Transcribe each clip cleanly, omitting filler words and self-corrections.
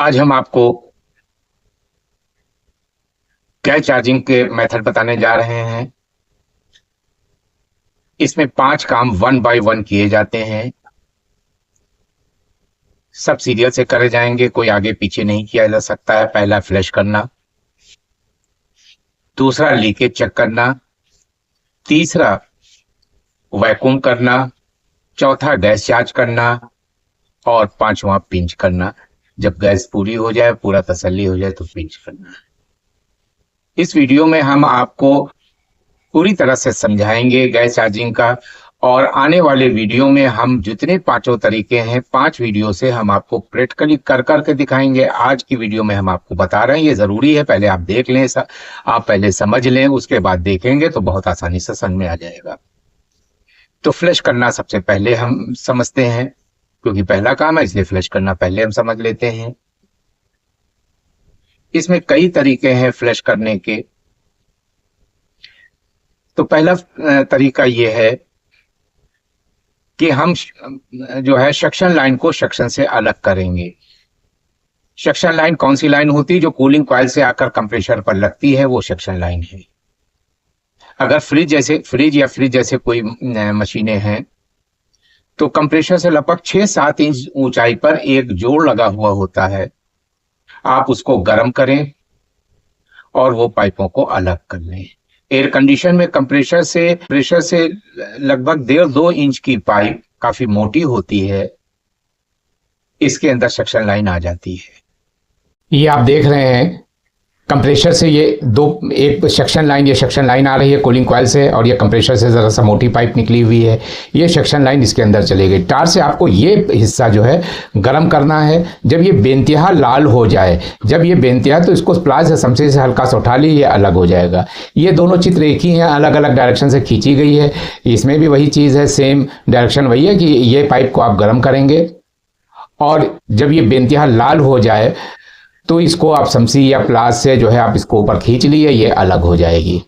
आज हम आपको गैस चार्जिंग के मेथड बताने जा रहे हैं। इसमें 5 काम 1 बाय 1 किए जाते हैं। सब सीरियल से करे जाएंगे, कोई आगे पीछे नहीं किया जा सकता है। पहला फ्लश करना, दूसरा लीकेज चेक करना, तीसरा वैक्यूम करना, चौथा गैस चार्ज करना और पांचवा पिंच करना। जब गैस पूरी हो जाए, पूरा तसल्ली हो जाए तो पिंच करना। इस वीडियो में हम आपको पूरी तरह से समझाएंगे गैस चार्जिंग का, और आने वाले वीडियो में हम जितने पांचों तरीके हैं 5 वीडियो से हम आपको प्रैक्टिकली कर करके दिखाएंगे। आज की वीडियो में हम आपको बता रहे हैं, ये जरूरी है, पहले आप देख लें, आप पहले समझ लें, उसके बाद देखेंगे तो बहुत आसानी से समझ में आ जाएगा। तो फ्लश करना सबसे पहले हम समझते हैं, क्योंकि पहला काम है इसलिए फ्लश करना पहले हम समझ लेते हैं। इसमें कई तरीके हैं फ्लश करने के। तो पहला तरीका यह है कि हम जो है सक्शन लाइन को सक्शन से अलग करेंगे। सक्शन लाइन कौन सी लाइन होती है? जो कूलिंग कॉइल से आकर कंप्रेसर पर लगती है, वो सक्शन लाइन है। अगर फ्रिज या फ्रिज जैसे कोई मशीनें हैं तो कंप्रेसर से लगभग 6-7 इंच ऊंचाई पर एक जोड़ लगा हुआ होता है। आप उसको गर्म करें और वो पाइपों को अलग कर लें। एयर कंडीशन में कंप्रेसर से लगभग 1.5-2 इंच की पाइप काफी मोटी होती है, इसके अंदर सक्शन लाइन आ जाती है। ये आप देख रहे हैं कंप्रेसर से एक सक्शन लाइन आ रही है कूलिंग कॉइल से, और ये कंप्रेसर से ज़रा सा मोटी पाइप निकली हुई है। ये सक्शन लाइन इसके अंदर चली गई। तार से आपको ये हिस्सा जो है गर्म करना है। जब ये बेंतिहा लाल हो जाए, तो इसको प्लास या समसी से हल्का सा उठा ली, ये अलग हो जाएगा। ये दोनों चित्र एक ही हैं, अलग अलग डायरेक्शन से खींची गई है। इसमें भी वही चीज़ है, सेम डायरेक्शन वही है कि ये पाइप को आप गर्म करेंगे और जब ये बेंतिहा लाल हो जाए तो इसको आप समसी या प्लास से जो है आप इसको ऊपर खींच लिए, ये अलग हो जाएगी।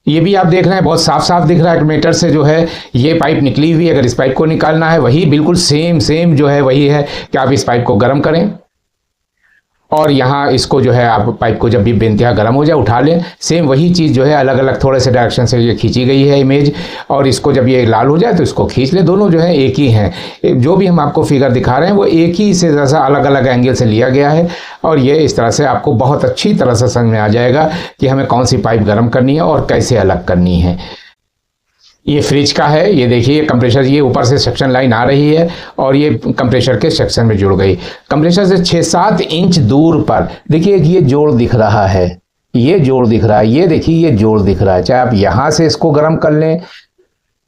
ये भी आप देख रहे हैं, बहुत साफ साफ दिख रहा है मीटर से जो है ये पाइप निकली हुई। अगर इस पाइप को निकालना है, वही बिल्कुल सेम जो है वही है कि आप इस पाइप को गर्म करें और यहाँ इसको जो है आप पाइप को जब भी बेंतिहा गर्म हो जाए उठा लें। सेम वही चीज़ जो है अलग अलग थोड़े से डायरेक्शन से ये खींची गई है इमेज, और इसको जब ये लाल हो जाए तो इसको खींच लें। दोनों जो है एक ही हैं। जो भी हम आपको फिगर दिखा रहे हैं वो एक ही से जैसा अलग अलग एंगल से लिया गया है, और ये इस तरह से आपको बहुत अच्छी तरह से समझ में आ जाएगा कि हमें कौन सी पाइप गर्म करनी है और कैसे अलग करनी है। ये फ्रिज का है, ये देखिए कंप्रेसर, ये ऊपर से सक्शन लाइन आ रही है और ये कंप्रेसर के सेक्शन में जुड़ गई। कंप्रेसर से 6-7 इंच दूर पर देखिए ये जोड़ दिख रहा है, ये जोड़ दिख रहा है, ये देखिए ये जोड़ दिख रहा है। चाहे आप यहाँ से इसको गर्म कर लें,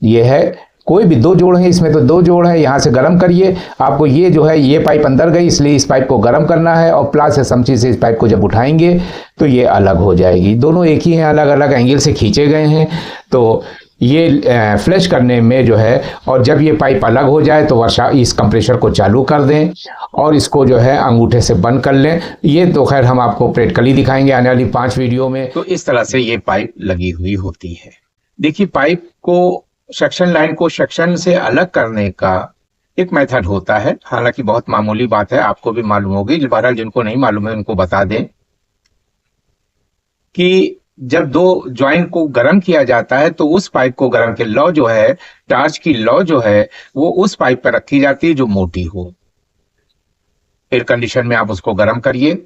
ये है, कोई भी 2 जोड़ है इसमें, तो 2 जोड़ है, यहाँ से गर्म करिए। आपको ये जो है ये पाइप अंदर गई, इसलिए इस पाइप को गर्म करना है, और प्लास या समची से इस पाइप को जब उठाएंगे तो ये अलग हो जाएगी। दोनों एक ही हैं, अलग अलग एंगल से खींचे गए हैं। तो ये फ्लश करने में जो है, और जब ये पाइप अलग हो जाए तो वर्षा इस कंप्रेसर को चालू कर दें और इसको जो है अंगूठे से बंद कर लें। ये तो खैर हम आपको प्रैक्टिकली दिखाएंगे आने वाली 5 वीडियो में। तो इस तरह से ये पाइप लगी हुई होती है। देखिए, पाइप को सक्शन लाइन को सक्शन से अलग करने का एक मेथड होता है, हालांकि बहुत मामूली बात है, आपको भी मालूम होगी। बहरहाल जिनको नहीं मालूम है उनको बता दें कि जब 2 ज्वाइंट को गर्म किया जाता है तो उस पाइप को गर्म के लौ जो है, टार्च की लौ जो है, वो उस पाइप पर रखी जाती है जो मोटी हो। एयर कंडीशन में आप उसको गर्म करिए।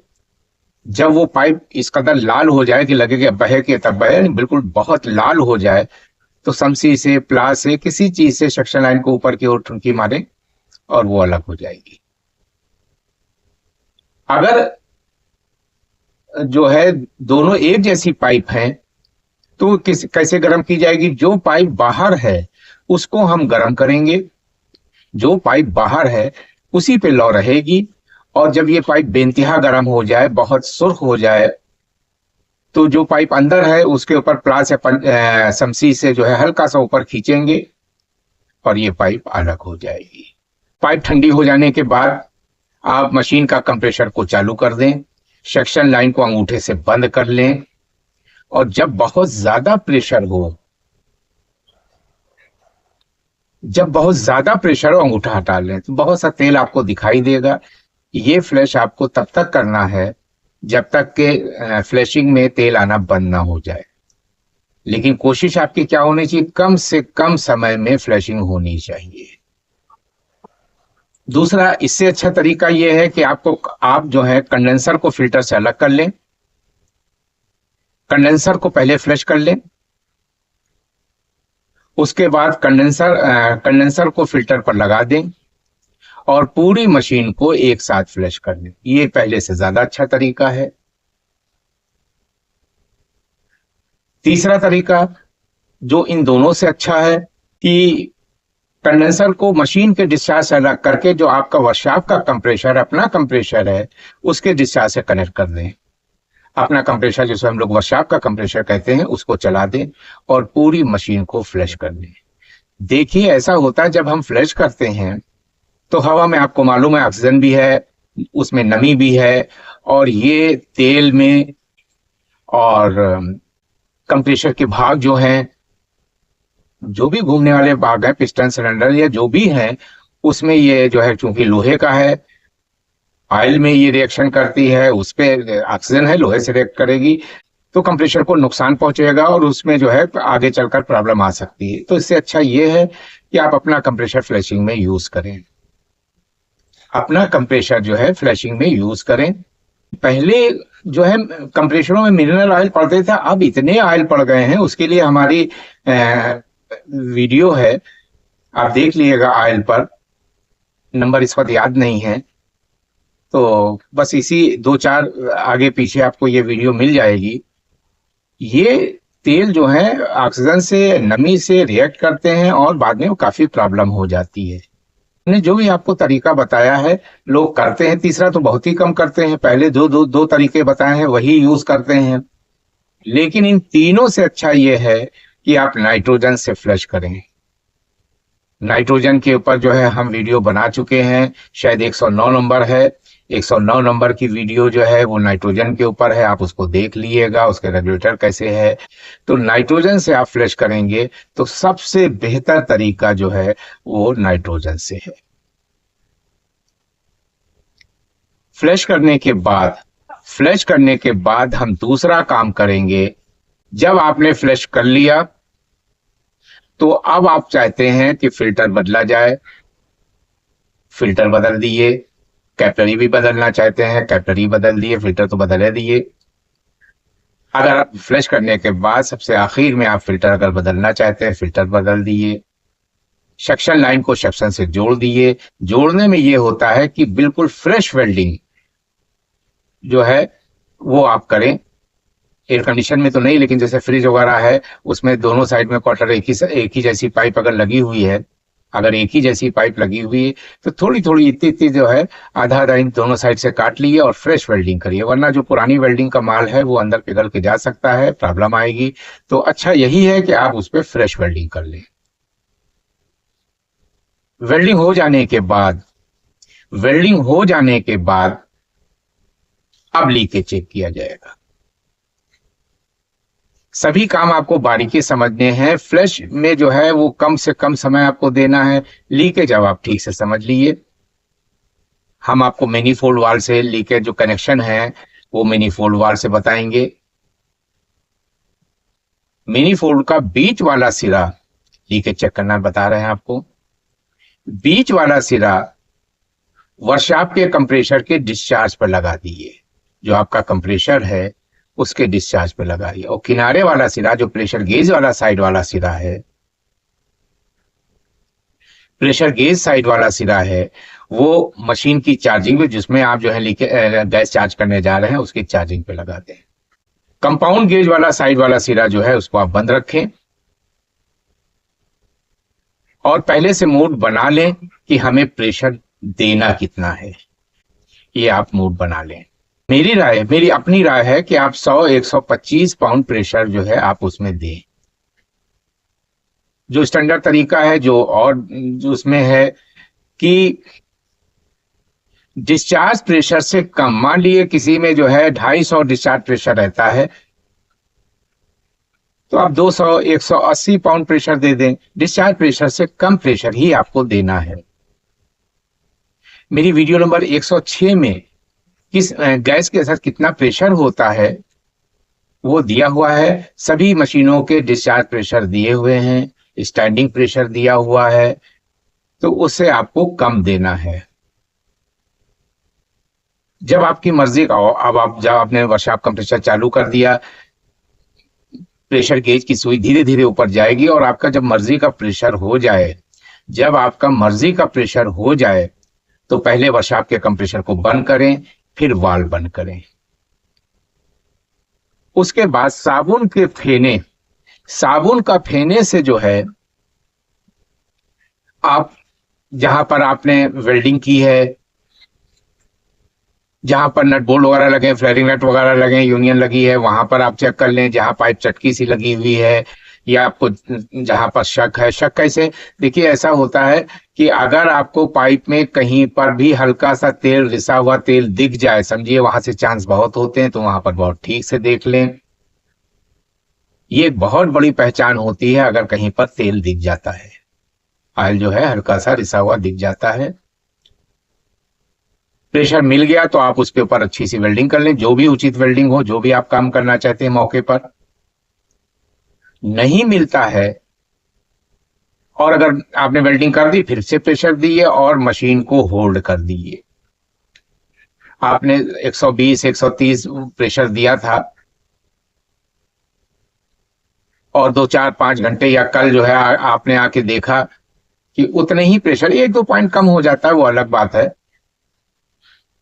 जब वो पाइप इस कदर लाल हो जाए कि लगे कि बहे के तब बहे, बिल्कुल बहुत लाल हो जाए, तो समसी से, प्लास से, किसी चीज से सक्शन लाइन को ऊपर की ओर ठुनकी मारे और वो अलग हो जाएगी। अगर जो है दोनों एक जैसी पाइप हैं तो कैसे गर्म की जाएगी? जो पाइप बाहर है उसको हम गर्म करेंगे, जो पाइप बाहर है उसी पे लौ रहेगी, और जब ये पाइप बेंतिहा गर्म हो जाए, बहुत सुर्ख हो जाए, तो जो पाइप अंदर है उसके ऊपर प्लास या समसी से जो है हल्का सा ऊपर खींचेंगे और ये पाइप अलग हो जाएगी। पाइप ठंडी हो जाने के बाद आप मशीन का कंप्रेसर को चालू कर दें, सक्शन लाइन को अंगूठे से बंद कर लें, और जब बहुत ज्यादा प्रेशर हो, अंगूठा हटा लें तो बहुत सा तेल आपको दिखाई देगा। ये फ्लैश आपको तब तक करना है जब तक के फ्लैशिंग में तेल आना बंद ना हो जाए। लेकिन कोशिश आपकी क्या होनी चाहिए, कम से कम समय में फ्लैशिंग होनी चाहिए। दूसरा इससे अच्छा तरीका यह है कि आप जो है कंडेंसर को फिल्टर से अलग कर लें। कंडेंसर को पहले फ्लश कर लें, उसके बाद कंडेंसर को फिल्टर पर लगा दें और पूरी मशीन को एक साथ फ्लश कर लें। ये पहले से ज्यादा अच्छा तरीका है। तीसरा तरीका जो इन दोनों से अच्छा है कि कंडेंसर को मशीन के डिस्चार्ज से अलग करके जो आपका वर्कशॉप का कंप्रेशर, अपना कंप्रेशर है, उसके डिस्चार्ज से कनेक्ट कर दें। अपना कंप्रेशर जिसे हम लोग वर्कशॉप का कंप्रेशर कहते हैं, उसको चला दें और पूरी मशीन को फ्लश कर दें। देखिए ऐसा होता है जब हम फ्लश करते हैं तो हवा में आपको मालूम है ऑक्सीजन भी है, उसमें नमी भी है, और ये तेल में और कंप्रेशर के भाग जो हैं, जो भी घूमने वाले भाग हैं, पिस्टन सिलेंडर या जो भी हैं, उसमें ये जो है चूंकि लोहे का है, ऑयल में ये रिएक्शन करती है, उस पे ऑक्सीजन है, लोहे से रिएक्ट करेगी, तो कंप्रेशर को नुकसान पहुंचेगा और उसमें जो है आगे चलकर प्रॉब्लम आ सकती है। तो इससे अच्छा ये है कि आप अपना कंप्रेशर फ्लैशिंग में यूज करें। अपना कंप्रेशर जो है फ्लैशिंग में यूज करें। पहले जो है कंप्रेशरों में मिनरल ऑयल पड़ते थे, अब इतने ऑयल पड़ गए हैं, उसके लिए हमारी वीडियो है, आप देख लीजिएगा ऑयल पर, नंबर इस वक्त याद नहीं है, तो बस इसी 2-4 आगे पीछे आपको ये वीडियो मिल जाएगी। ये तेल जो है ऑक्सीजन से, नमी से रिएक्ट करते हैं और बाद में वो काफी प्रॉब्लम हो जाती है। मैंने जो भी आपको तरीका बताया है लोग करते हैं, तीसरा तो बहुत ही कम करते हैं, पहले दो तरीके बताए हैं वही यूज करते हैं। लेकिन इन तीनों से अच्छा ये है कि आप नाइट्रोजन से फ्लश करें। नाइट्रोजन के ऊपर जो है हम वीडियो बना चुके हैं, शायद 109 नंबर है, 109 नंबर की वीडियो जो है वो नाइट्रोजन के ऊपर है, आप उसको देख लीजिएगा, उसके रेगुलेटर कैसे है। तो नाइट्रोजन से आप फ्लश करेंगे तो सबसे बेहतर तरीका जो है वो नाइट्रोजन से है। फ्लश करने के बाद हम दूसरा काम करेंगे। जब आपने फ्लश कर लिया तो अब आप चाहते हैं कि फिल्टर बदला जाए, फिल्टर बदल दिए। कैपिलरी भी बदलना चाहते हैं, कैपिलरी बदल दिए, फिल्टर तो बदल दिए। अगर आप फ्लश करने के बाद सबसे आखिर में आप फिल्टर अगर बदलना चाहते हैं, फिल्टर बदल दिए। सक्शन लाइन को सक्शन से जोड़ दिए। जोड़ने में ये होता है कि बिल्कुल फ्रेश वेल्डिंग जो है वो आप करें। एयर कंडीशन में तो नहीं, लेकिन जैसे फ्रिज वगैरह है उसमें दोनों साइड में क्वार्टर एक ही जैसी पाइप अगर लगी हुई है, अगर एक ही जैसी पाइप लगी हुई है तो थोड़ी थोड़ी इतनी इतनी जो है आधा इंच दोनों साइड से काट लिए और फ्रेश वेल्डिंग करिए, वरना जो पुरानी वेल्डिंग का माल है वो अंदर पिघल के जा सकता है, प्रॉब्लम आएगी। तो अच्छा यही है कि आप उस पर फ्रेश वेल्डिंग कर लें। वेल्डिंग हो जाने के बाद अब लीकेज चेक किया जाएगा। सभी काम आपको बारीकी समझने हैं। फ्लश में जो है वो कम से कम समय आपको देना है, लीकेज अब आप ठीक से समझ लीजिए। हम आपको मैनीफोल्ड वाल से लीकेज जो कनेक्शन है वो मैनीफोल्ड वाल से बताएंगे। मैनीफोल्ड का बीच वाला सिरा लीकेज चेक करना बता रहे हैं आपको। बीच वाला सिरा वर्कशॉप के कंप्रेशर के डिस्चार्ज पर लगा दीजिए, जो आपका कंप्रेशर है उसके डिस्चार्ज पे लगाइए। और किनारे वाला सिरा जो प्रेशर गेज वाला साइड वाला सिरा है, प्रेशर गेज साइड वाला सिरा है, वो मशीन की चार्जिंग पे, जिसमें आप जो है गैस चार्ज करने जा रहे हैं उसकी चार्जिंग पे लगा दें। कंपाउंड गेज वाला साइड वाला सिरा जो है उसको आप बंद रखें और पहले से मूड बना लें कि हमें प्रेशर देना कितना है, ये आप मूड बना लें। मेरी अपनी राय है कि आप 100-125 पाउंड प्रेशर जो है आप उसमें दें। जो स्टैंडर्ड तरीका है जो उसमें है कि डिस्चार्ज प्रेशर से कम, मान लिए किसी में जो है 250 डिस्चार्ज प्रेशर रहता है तो आप 200-180 पाउंड प्रेशर दे दें। डिस्चार्ज प्रेशर से कम प्रेशर ही आपको देना है। मेरी वीडियो नंबर 106 में किस गैस के साथ कितना प्रेशर होता है वो दिया हुआ है। सभी मशीनों के डिस्चार्ज प्रेशर दिए हुए हैं, स्टैंडिंग प्रेशर दिया हुआ है, तो उससे आपको कम देना है। जब आपकी मर्जी का हो, अब आप जब आपने वर्कशॉप कंप्रेसर चालू कर दिया, प्रेशर गेज की सुई धीरे धीरे ऊपर जाएगी और आपका जब मर्जी का प्रेशर हो जाए, जब आपका मर्जी का प्रेशर हो जाए तो पहले वर्कशॉप के कंप्रेसर को बंद करें, फिर वाल्व बंद करें। उसके बाद साबुन का फेने से जो है, आप जहां पर आपने वेल्डिंग की है, जहां पर नट बोल्ट वगैरह लगे, फ्लेयरिंग नट वगैरह लगे, यूनियन लगी है, वहां पर आप चेक कर लें। जहां पाइप चटकी सी लगी हुई है या आपको जहां पर शक कैसे, देखिए ऐसा होता है कि अगर आपको पाइप में कहीं पर भी हल्का सा तेल, रिसा हुआ तेल दिख जाए, समझिए वहां से चांस बहुत होते हैं, तो वहां पर बहुत ठीक से देख लें। ये एक बहुत बड़ी पहचान होती है अगर कहीं पर तेल दिख जाता है, ऑयल जो है हल्का सा रिसा हुआ दिख जाता है। प्रेशर मिल गया तो आप उसके ऊपर अच्छी सी वेल्डिंग कर लें, जो भी उचित वेल्डिंग हो, जो भी आप काम करना चाहते हैं मौके पर। नहीं मिलता है और अगर आपने वेल्डिंग कर दी, फिर से प्रेशर दिए और मशीन को होल्ड कर दिए। आपने 120 130 प्रेशर दिया था और 2 4 5 घंटे या कल जो है आपने आके देखा कि उतने ही प्रेशर, 1 2 पॉइंट कम हो जाता है, वो अलग बात है,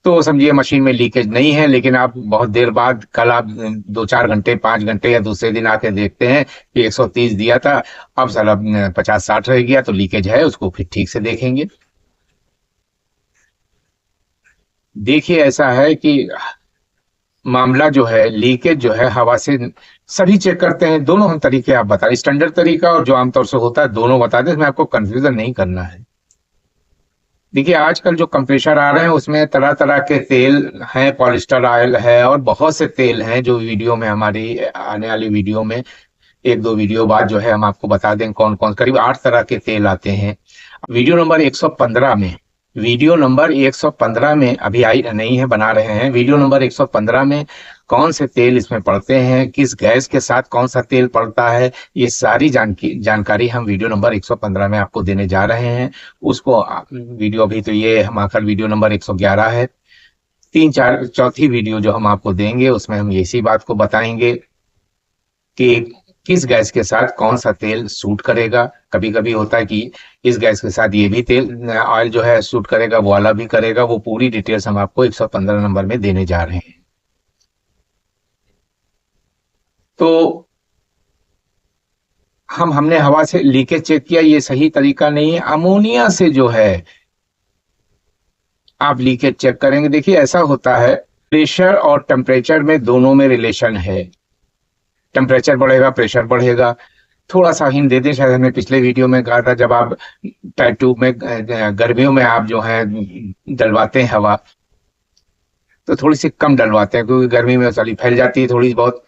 तो समझिए मशीन में लीकेज नहीं है। लेकिन आप बहुत देर बाद, कल आप 2 4 घंटे 5 घंटे या दूसरे दिन आके देखते हैं कि 130 दिया था, अब साला 50 60 रह गया, तो लीकेज है, उसको फिर ठीक से देखेंगे। देखिए ऐसा है कि मामला जो है, लीकेज जो है हवा से, सभी चेक करते हैं। दोनों हम तरीके आप बता, स्टैंडर्ड तरीका और जो आमतौर से होता है, दोनों बता दें, इसमें आपको कंफ्यूजन नहीं करना है। देखिए आजकल जो कंप्रेसर आ रहे हैं उसमें तरह तरह के तेल हैं, पॉलिस्टर ऑयल है और बहुत से तेल हैं, जो वीडियो में, हमारी आने वाली वीडियो में, 1 2 वीडियो बाद जो है हम आपको बता दें कौन कौन, करीब 8 तरह के तेल आते हैं। वीडियो नंबर 115 में, वीडियो नंबर 115 में अभी आई नहीं है, बना रहे हैं। वीडियो नंबर 115 में कौन से तेल इसमें पड़ते हैं, किस गैस के साथ कौन सा तेल पड़ता है, ये सारी जानकारी हम वीडियो नंबर 115 में आपको देने जा रहे हैं। उसको वीडियो, अभी तो ये हम आकर वीडियो नंबर 111 है, 3 4 चौथी वीडियो जो हम आपको देंगे उसमें हम इसी बात को बताएंगे कि किस गैस के साथ कौन सा तेल सूट करेगा। कभी कभी होता है कि इस गैस के साथ ये भी तेल, ऑयल जो है सूट करेगा, वो वाला भी करेगा। वो पूरी डिटेल्स हम आपको 115 नंबर में देने जा रहे हैं। तो हमने हवा से लीकेज चेक किया, ये सही तरीका नहीं है। अमोनिया से जो है आप लीकेज चेक करेंगे, देखिए ऐसा होता है, प्रेशर और टेम्परेचर में, दोनों में रिलेशन है। टेम्परेचर बढ़ेगा, प्रेशर बढ़ेगा। थोड़ा सा हिंट दे दें, शायद हमने पिछले वीडियो में कहा था, जब आप टाइप ट्यूब में गर्मियों में आप जो है डलवाते हैं हवा, तो थोड़ी सी कम डलवाते हैं, क्योंकि गर्मी में साली फैल जाती है थोड़ी बहुत,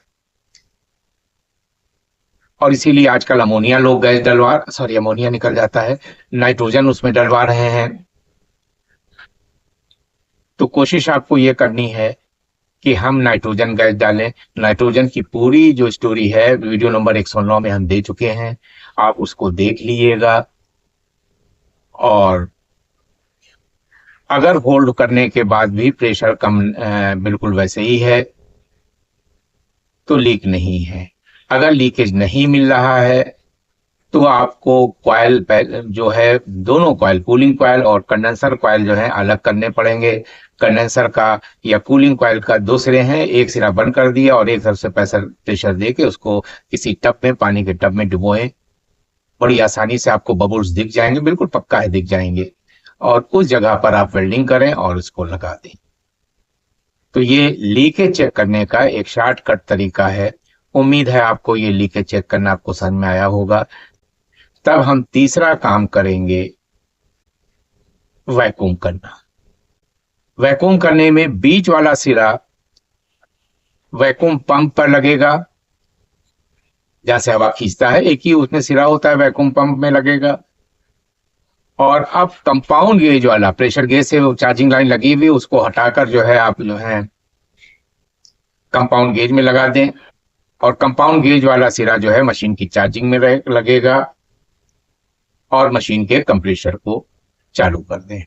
और इसीलिए आजकल अमोनिया लोग गैस अमोनिया निकल जाता है, नाइट्रोजन उसमें डलवा रहे हैं। तो कोशिश आपको ये करनी है कि हम नाइट्रोजन गैस डालें। नाइट्रोजन की पूरी जो स्टोरी है वीडियो नंबर 109 में हम दे चुके हैं, आप उसको देख लीजिएगा। और अगर होल्ड करने के बाद भी प्रेशर कम, बिल्कुल वैसे ही है, तो लीक नहीं है। अगर लीकेज नहीं मिल रहा है तो आपको कॉयल जो है, दोनों कॉयल, कूलिंग कॉयल और कंडेंसर कॉयल जो है अलग करने पड़ेंगे। कंडेंसर का या कूलिंग कॉयल का दो सिरे हैं, एक सिरा बंद कर दिया और एक तरफ से प्रेशर दे के उसको किसी टब में, पानी के टब में डुबोएं। बड़ी आसानी से आपको बबल्स दिख जाएंगे, बिल्कुल पक्का है दिख जाएंगे, और उस जगह पर आप वेल्डिंग करें और उसको लगा दें। तो ये लीकेज चेक करने का एक शॉर्टकट तरीका है। उम्मीद है आपको ये लीकेज चेक करना आपको समझ में आया होगा। तब हम तीसरा काम करेंगे, वैक्यूम करना। वैक्यूम करने में बीच वाला सिरा वैक्यूम पंप पर लगेगा, जहां से हवा खींचता है, एक ही उसमें सिरा होता है, वैक्यूम पंप में लगेगा। और अब कंपाउंड गेज वाला प्रेशर गेज से वो चार्जिंग लाइन लगी हुई उसको हटाकर जो है आप जो है कंपाउंड गेज में लगा दें, और कंपाउंड गेज वाला सिरा जो है मशीन की चार्जिंग में लगेगा और मशीन के कंप्रेसर को चालू कर दें।